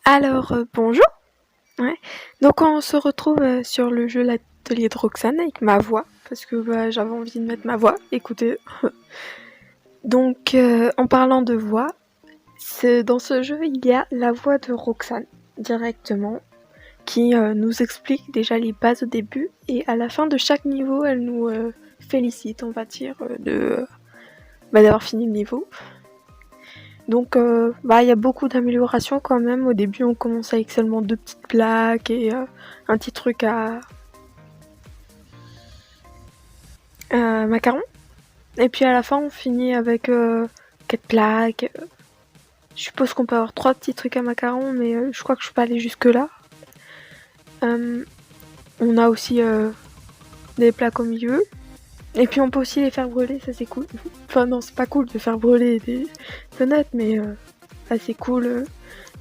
Alors, bonjour. Ouais. Donc on se retrouve sur le jeu L'Atelier de Roxane avec ma voix, parce que j'avais envie de mettre ma voix, écoutez. Donc en parlant de voix, dans ce jeu il y a la voix de Roxane directement, qui nous explique déjà les bases au début, et à la fin de chaque niveau elle nous félicite, on va dire, d'avoir fini le niveau. Donc il y a beaucoup d'améliorations quand même. Au début on commence avec seulement 2 petites plaques et un petit truc à macarons. Et puis à la fin on finit avec 4 plaques. Je suppose qu'on peut avoir 3 petits trucs à macarons, mais je crois que je suis pas allée jusque là. On a aussi des plaques au milieu. Et puis on peut aussi les faire brûler, ça c'est cool. Enfin non, c'est pas cool de faire brûler des donuts, mais c'est cool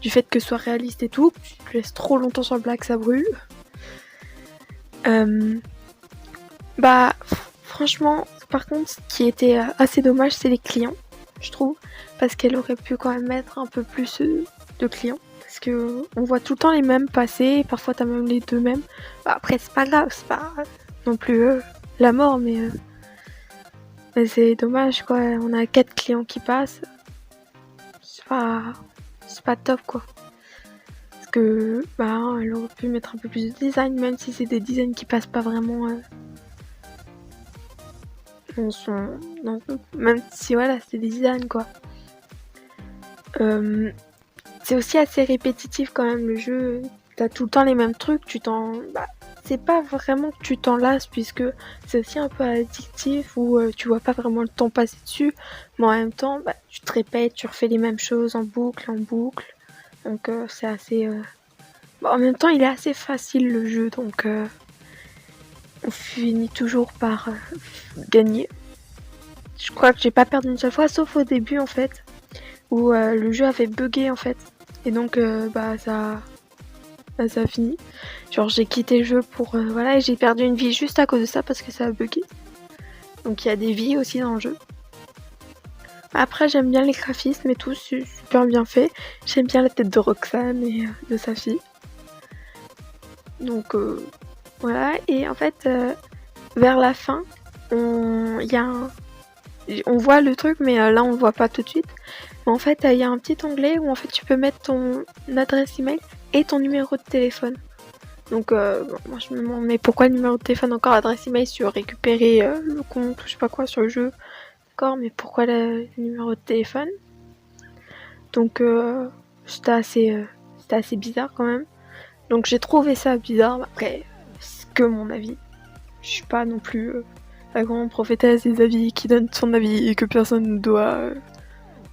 du fait que ce soit réaliste et tout. Tu laisses trop longtemps sur le plat que ça brûle. Franchement, par contre, ce qui était assez dommage, c'est les clients, je trouve. Parce qu'elle aurait pu quand même mettre un peu plus de clients. Parce que on voit tout le temps les mêmes passer, parfois t'as même les deux mêmes. Après c'est pas grave, c'est pas non plus la mort, mais c'est dommage quoi, on a 4 clients qui passent. C'est pas top quoi. Parce que elle aurait pu mettre un peu plus de design, même si c'est des designs qui passent pas vraiment même si voilà, c'est des designs quoi. C'est aussi assez répétitif quand même le jeu, t'as tout le temps les mêmes trucs, c'est pas vraiment que tu t'en lasses, puisque c'est aussi un peu addictif où tu vois pas vraiment le temps passer dessus, mais en même temps tu te répètes, tu refais les mêmes choses en boucle, donc c'est assez... en même temps il est assez facile le jeu, donc on finit toujours par gagner. Je crois que j'ai pas perdu une seule fois, sauf au début en fait, où le jeu avait bugué en fait, et donc ça a fini. Genre j'ai quitté le jeu pour et j'ai perdu une vie juste à cause de ça parce que ça a bugué. Donc il y a des vies aussi dans le jeu. Après j'aime bien les graphismes et tout, c'est super bien fait. J'aime bien la tête de Roxane et de sa fille. Donc voilà, et en fait vers la fin on voit le truc, mais là on le voit pas tout de suite. Mais en fait il y a un petit onglet où en fait tu peux mettre ton adresse email et ton numéro de téléphone. Donc moi je me demande, mais pourquoi le numéro de téléphone, encore adresse email si tu veux récupérer le compte ou je sais pas quoi sur le jeu. D'accord, mais pourquoi le numéro de téléphone? Donc c'était assez bizarre quand même. Donc j'ai trouvé ça bizarre, après c'est que mon avis. Je suis pas non plus la grande prophétesse des avis qui donne son avis et que personne ne doit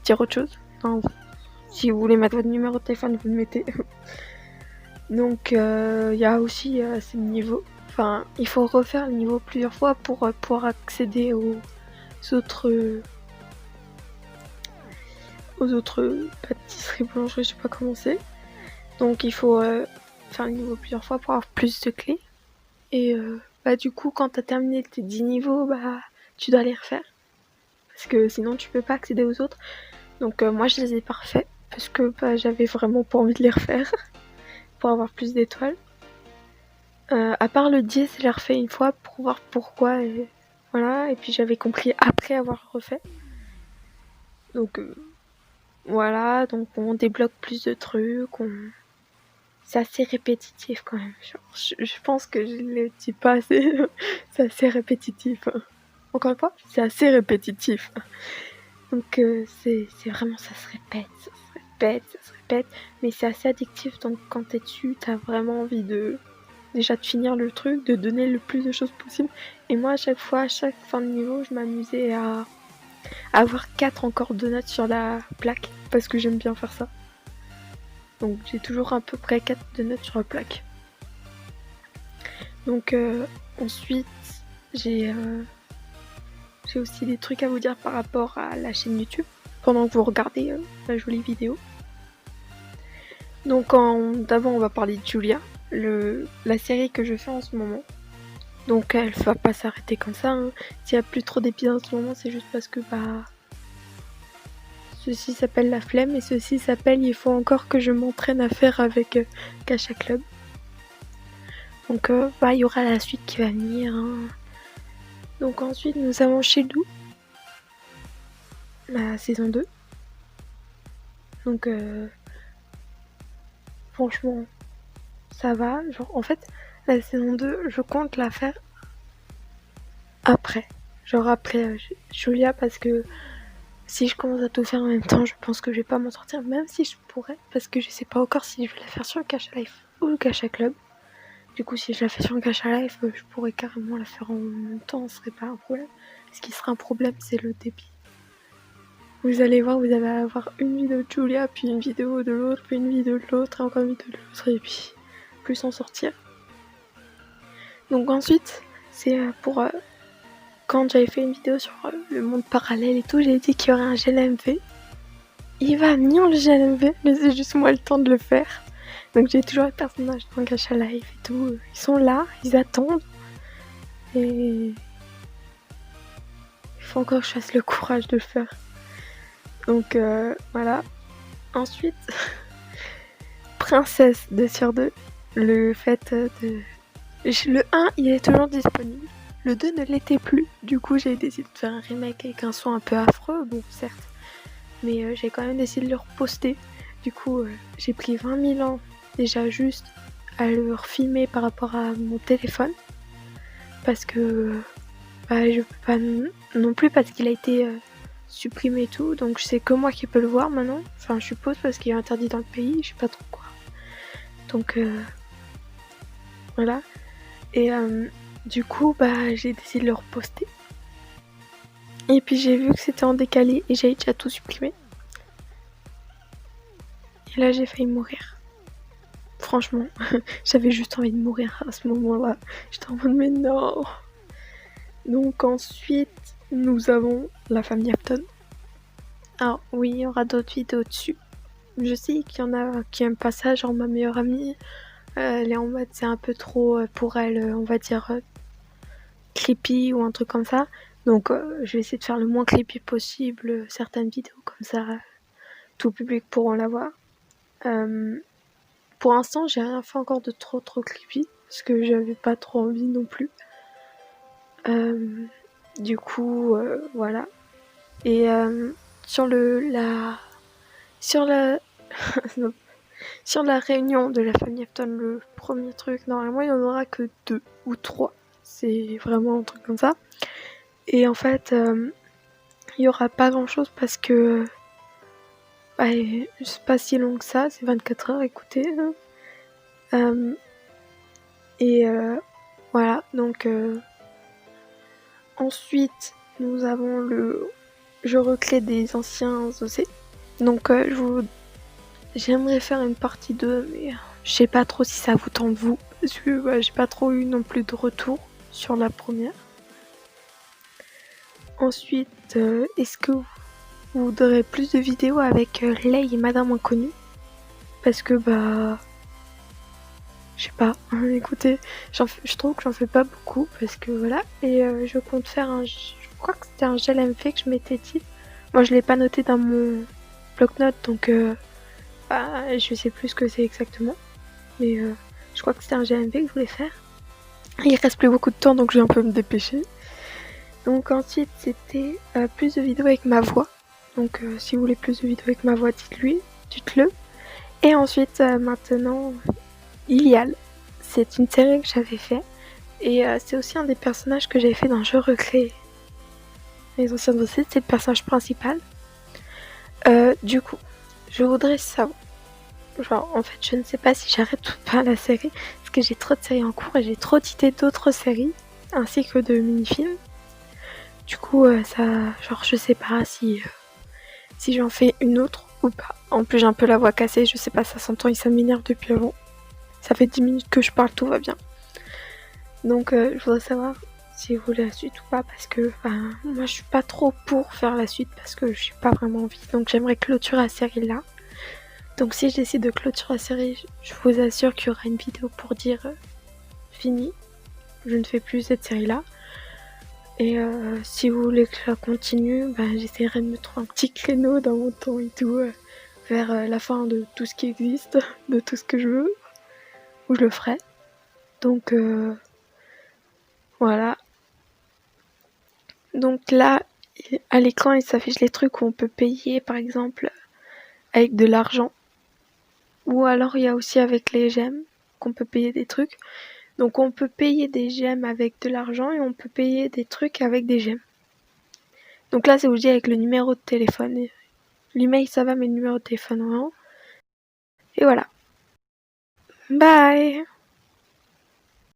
dire autre chose. Non, si vous voulez mettre votre numéro de téléphone, vous le mettez. Donc il y a aussi ces niveaux. Enfin, il faut refaire le niveau plusieurs fois pour pouvoir accéder aux autres pâtisseries, boulangeries, je sais pas comment c'est. Donc il faut faire le niveau plusieurs fois pour avoir plus de clés. Et du coup, quand t'as terminé tes 10 niveaux, tu dois les refaire. Parce que sinon tu peux pas accéder aux autres. Donc moi je les ai pas refaits parce que j'avais vraiment pas envie de les refaire pour avoir plus d'étoiles. À part le 10, je l'ai refait une fois pour voir pourquoi, et voilà, et puis j'avais compris après avoir refait. Donc voilà, donc on débloque plus de trucs, c'est assez répétitif quand même. Genre, je pense que je le dis pas assez, c'est assez répétitif. Encore une fois, c'est assez répétitif. Donc c'est vraiment, ça se répète, mais c'est assez addictif, donc quand t'es dessus, t'as vraiment envie de finir le truc, de donner le plus de choses possible. Et moi à chaque fois, à chaque fin de niveau, je m'amusais à avoir 4 encore donuts sur la plaque, parce que j'aime bien faire ça. Donc j'ai toujours à peu près 4 donuts sur la plaque. Donc ensuite j'ai j'ai aussi des trucs à vous dire par rapport à la chaîne YouTube pendant que vous regardez la jolie vidéo. Donc d'abord on va parler de Julia, la série que je fais en ce moment. Donc elle va pas s'arrêter comme ça, hein. S'il y a plus trop d'épisodes en ce moment, c'est juste parce que ceci s'appelle la flemme et ceci s'appelle il faut encore que je m'entraîne à faire avec Gacha Club. Donc il y aura la suite qui va venir, hein. Donc ensuite nous avons Sheldon, la saison 2. Donc franchement ça va. Genre en fait la saison 2 je compte la faire après. Genre après Julia, parce que si je commence à tout faire en même temps, je pense que je vais pas m'en sortir, même si je pourrais, parce que je sais pas encore si je vais la faire sur le Gacha Life ou le Gacha Club. Du coup, si je la fais sur le Gacha Life, je pourrais carrément la faire en même temps, ce serait pas un problème. Ce qui sera un problème, c'est le débit. Vous allez voir, vous allez avoir une vidéo de Julia, puis une vidéo de l'autre, puis une vidéo de l'autre, et encore une vidéo de l'autre, et puis plus s'en sortir. Donc ensuite, c'est pour... quand j'avais fait une vidéo sur le monde parallèle et tout, j'ai dit qu'il y aurait un GLMV. Il va venir le GLMV, mais c'est juste moi le temps de le faire. Donc j'ai toujours les personnages dans Gacha Life et tout. Ils sont là, ils attendent. Et il faut encore que je fasse le courage de le faire. Donc voilà. Ensuite, Princesse de sur 2. Le fait de... Le 1, il est toujours disponible. Le 2 ne l'était plus. Du coup, j'ai décidé de faire un remake avec un son un peu affreux. Bon, certes. Mais j'ai quand même décidé de le reposter. Du coup, j'ai pris 20 000 ans déjà juste à le refilmer par rapport à mon téléphone. Parce que je peux pas non plus, parce qu'il a été supprimé et tout. Donc c'est que moi qui peux le voir maintenant. Enfin, je suppose, parce qu'il est interdit dans le pays. Je sais pas trop quoi. Donc voilà. Et du coup, j'ai décidé de le reposter. Et puis j'ai vu que c'était en décalé et j'avais déjà tout supprimé. Et là j'ai failli mourir. Franchement, j'avais juste envie de mourir à ce moment-là. J'étais en mode mais non. Donc ensuite, nous avons la famille Afton. Alors oui, il y aura d'autres vidéos dessus. Je sais qu'il y en a qui aiment pas ça, genre ma meilleure amie. Elle est en mode c'est un peu trop pour elle, on va dire creepy ou un truc comme ça. Donc je vais essayer de faire le moins creepy possible certaines vidéos, comme ça tout public pourront la voir. Pour l'instant j'ai rien fait encore de trop creepy, parce que j'avais pas trop envie non plus. Du coup voilà. Et sur sur la réunion de la famille Afton, le premier truc, normalement il n'y en aura que 2 ou 3. C'est vraiment un truc comme ça. Et en fait, il y aura pas grand chose parce que c'est pas si long que ça, c'est 24 heures, écoutez. Et voilà, donc ensuite nous avons je recrée des anciens OC. Donc j'aimerais faire une partie 2, mais je sais pas trop si ça vous tente vous, parce que j'ai pas trop eu non plus de retour sur la première. Ensuite, est-ce que vous voudrez plus de vidéos avec Lei et Madame Inconnue? Parce que je sais pas, écoutez, je trouve que j'en fais pas beaucoup, parce que voilà. Et je compte faire je crois que c'était un GLMV que je m'étais dit. Moi je l'ai pas noté dans mon bloc-notes, donc je sais plus ce que c'est exactement. Mais je crois que c'était un GLMV que je voulais faire. Il reste plus beaucoup de temps, donc je vais un peu me dépêcher. Donc ensuite c'était plus de vidéos avec ma voix. Donc si vous voulez plus de vidéos avec ma voix, dites-le. Et ensuite maintenant Ilial. C'est une série que j'avais fait. Et c'est aussi un des personnages que j'avais fait dans Je recrée les anciens dossiers. C'est le personnage principal. Du coup, je voudrais savoir. Genre en fait je ne sais pas si j'arrête ou pas la série. Parce que j'ai trop de séries en cours et j'ai trop d'idées d'autres séries. Ainsi que de mini-films. Du coup, je sais pas si j'en fais une autre ou pas. En plus, j'ai un peu la voix cassée, je sais pas, ça s'entend et ça m'énerve depuis avant. Ça fait 10 minutes que je parle, tout va bien. Donc, je voudrais savoir si vous voulez la suite ou pas, parce que moi je suis pas trop pour faire la suite parce que je suis pas vraiment envie, donc j'aimerais clôturer la série là. Donc si je décide de clôturer la série, je vous assure qu'il y aura une vidéo pour dire fini, je ne fais plus cette série là. Et si vous voulez que ça continue, j'essaierai de me trouver un petit créneau dans mon temps et tout, vers la fin de tout ce qui existe, de tout ce que je veux, où je le ferai. Donc voilà. Donc là, à l'écran, il s'affiche les trucs où on peut payer, par exemple, avec de l'argent. Ou alors il y a aussi avec les gemmes qu'on peut payer des trucs. Donc on peut payer des gemmes avec de l'argent et on peut payer des trucs avec des gemmes. Donc là, c'est obligé avec le numéro de téléphone. L'email, ça va, mais le numéro de téléphone, non. Et voilà. Bye!